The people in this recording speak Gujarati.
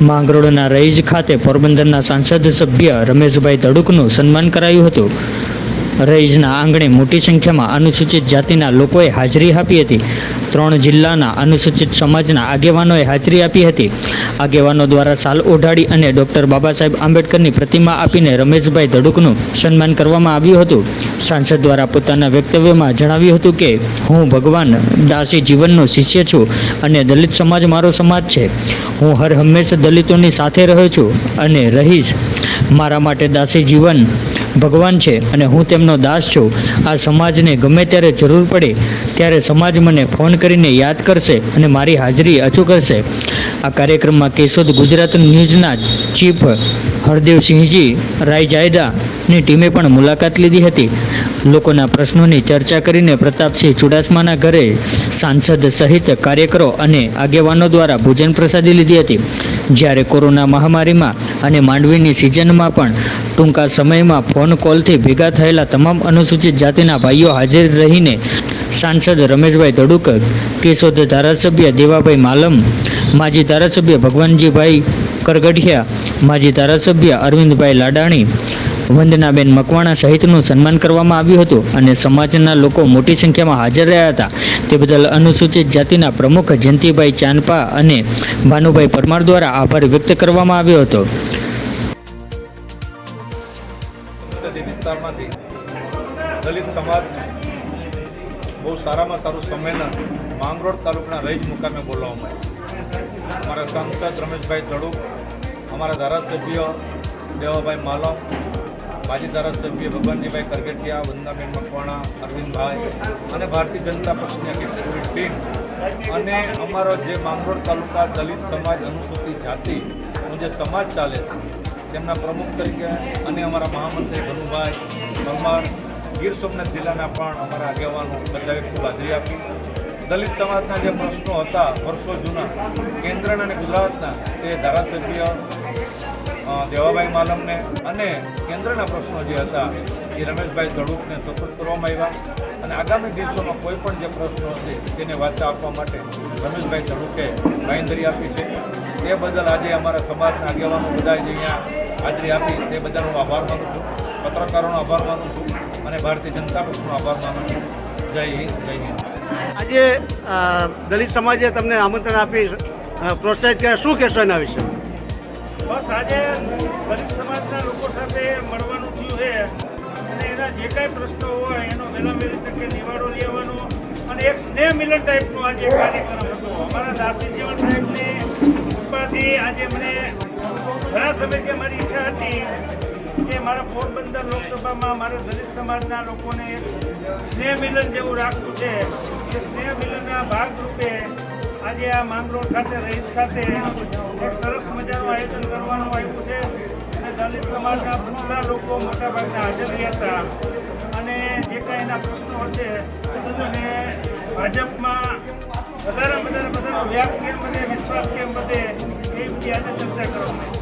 માંગરોળના રઈજ ખાતે પોરબંદરના સાંસદ સભ્ય રમેશભાઈ ધડુકનું સન્માન કરાયું હતું. રઈજના આંગણે મોટી સંખ્યામાં અનુસૂચિત જાતિના લોકોએ હાજરી આપી હતી. 3 જિલ્લાના અનુસૂચિત સમાજના આગેવાનોએ હાજરી આપી હતી. આગેવાનો દ્વારા શાલ ઓઢાડી અને ડૉક્ટર બાબા સાહેબ આંબેડકરની પ્રતિમા આપીને રમેશભાઈ ધડુકનું સન્માન કરવામાં આવ્યું હતું. સાંસદ દ્વારા પોતાના વક્તવ્યમાં જણાવ્યું હતું કે હું ભગવાન દાસી જીવનનો શિષ્ય છું અને દલિત સમાજ મારો સમાજ છે. હું હર હંમેશ દલિતોની સાથે રહ્યો છું અને રહીશ. મારા માટે દાસી જીવન ભગવાન છે અને હું તેમનો દાસ છું. આ સમાજને ગમે ત્યારે જરૂર પડે ત્યારે સમાજ મને ફોન કરીને યાદ કરશે અને મારી હાજરી અચૂક કરશે. આ કાર્યક્રમમાં કેશોદ ગુજરાત ન્યૂઝના ચીફ હરદેવસિંહજી રાયજાયદાની ટીમે પણ મુલાકાત લીધી હતી. લોકોના પ્રશ્નોની ચર્ચા કરીને પ્રતાપસિંહ ચુડાસમાના ઘરે સાંસદ સહિત કાર્યકરો અને આગેવાનો દ્વારા ભોજન પ્રસાદી લીધી હતી. જ્યારે કોરોના મહામારીમાં અને માંડવીની સિઝનમાં પણ ટૂંકા સમયમાં ફોન કોલથી ભેગા થયેલા તમામ અનુસૂચિત જાતિના ભાઈઓ હાજર રહીને સાંસદ રમેશભાઈ ધડુક, કેશોદ ધારાસભ્ય દેવાભાઈ માલમ, માજી ધારાસભ્ય ભગવાનજીભાઈ કરગઢિયા, માજી ધારાસભ્ય અરવિંદભાઈ લાડાણી, વંદનાબેન મકવાણા સહિતનું સન્માન કરવામાં આવ્યું હતું અને સમાજના લોકો મોટી સંખ્યામાં હાજર રહ્યા હતા. તે બદલ અનુસૂચિત જાતિના પ્રમુખ જયંતિભાઈ ચાનપા અને ભાનુભાઈ પરમાર દ્વારા આભાર વ્યક્ત કરવામાં આવ્યો હતો. વિસ્તારમાંથી દલિત સમાજનું બહુ સારામાં સારું સંમેલન માંગરોળ તાલુકાના રઈજ મુકામે બોલાવવામાં આવ્યું. અમારા સાંસદ રમેશભાઈ ધડુક, અમારા ધારાસભ્ય દેવાભાઈ માલમ, માજી ધારાસભ્ય ભગવાનજીભાઈ કરગટિયા, વંદનાબેન મકવાણા, અરવિંદભાઈ અને ભારતીય જનતા પક્ષની આખી પૂરી ટીમ અને અમારો જે માંગરોળ તાલુકા દલિત સમાજ અનુસૂચિત જાતિનો જે સમાજ ચાલે છે તેમના પ્રમુખ તરીકે અને અમારા મહામંત્રી ભનુભાઈ પરમાર, ગીર સોમનાથ જિલ્લાના પણ અમારા આગેવાનો બધાએ ખૂબ હાજરી આપી. દલિત સમાજના જે પ્રશ્નો હતા વર્ષો જૂના કેન્દ્રના અને ગુજરાતના તે ધારાસભ્ય દેવાભાઈ માલમને અને કેન્દ્રના પ્રશ્નો જે હતા એ રમેશભાઈ ધડુકને સપોર્ટ કરવામાં આવ્યા અને આગામી દિવસોમાં કોઈ પણ જે પ્રશ્નો હશે તેને વાચા આપવા માટે રમેશભાઈ ધડુકે બાંયધરી આપી છે. એ બદલ આજે અમારા સમાજના આગેવાનો બધા જે અહીંયા હાજરી આપી તે બધાનો આભાર માનું છું, પત્રકારોનો આભાર માનું છું અને ભારતીય જનતા પક્ષનો આભાર માનું છું. જય હિન્દ, જય હિન્દ. આજે દલિત સમાજે તમને આમંત્રણ આપી પ્રોત્સાહિત કર્યા, શું કહેશો એના વિશે? બસ આજે દલિત સમાજના લોકો સાથે મળવાનું થયું છે અને એના જે કાંઈ પ્રશ્નો હોય એનો વહેલા વહેલી તકે નિવાડો લેવાનો અને એક સ્નેહ મિલન ટાઈપનો આજે કાર્યક્રમ હતો. અમારા દાસી જીવન સાહેબની કૃપાથી આજે મને ઘણા સમયથી મારી ઈચ્છા હતી કે મારા પોરબંદર લોકસભામાં મારા દલિત સમાજના લોકોને એક સ્નેહ મિલન જેવું રાખવું છે. એ સ્નેહ મિલનના ભાગરૂપે આજે આ માંગરોળ ખાતે રઈસ ખાતે એક સરસ મજાનું આયોજન કરવાનું આવ્યું છે અને દલિત સમાજના બધા લોકો મોટાભાગના હાજર રહ્યા હતા અને જે કાંઈ એના પ્રશ્નો હશે અને ભાજપમાં બધાનો વ્યાપ કેમ વધે, વિશ્વાસ કેમ વધે એ બધી આજે ચર્ચા કરવામાં આવી.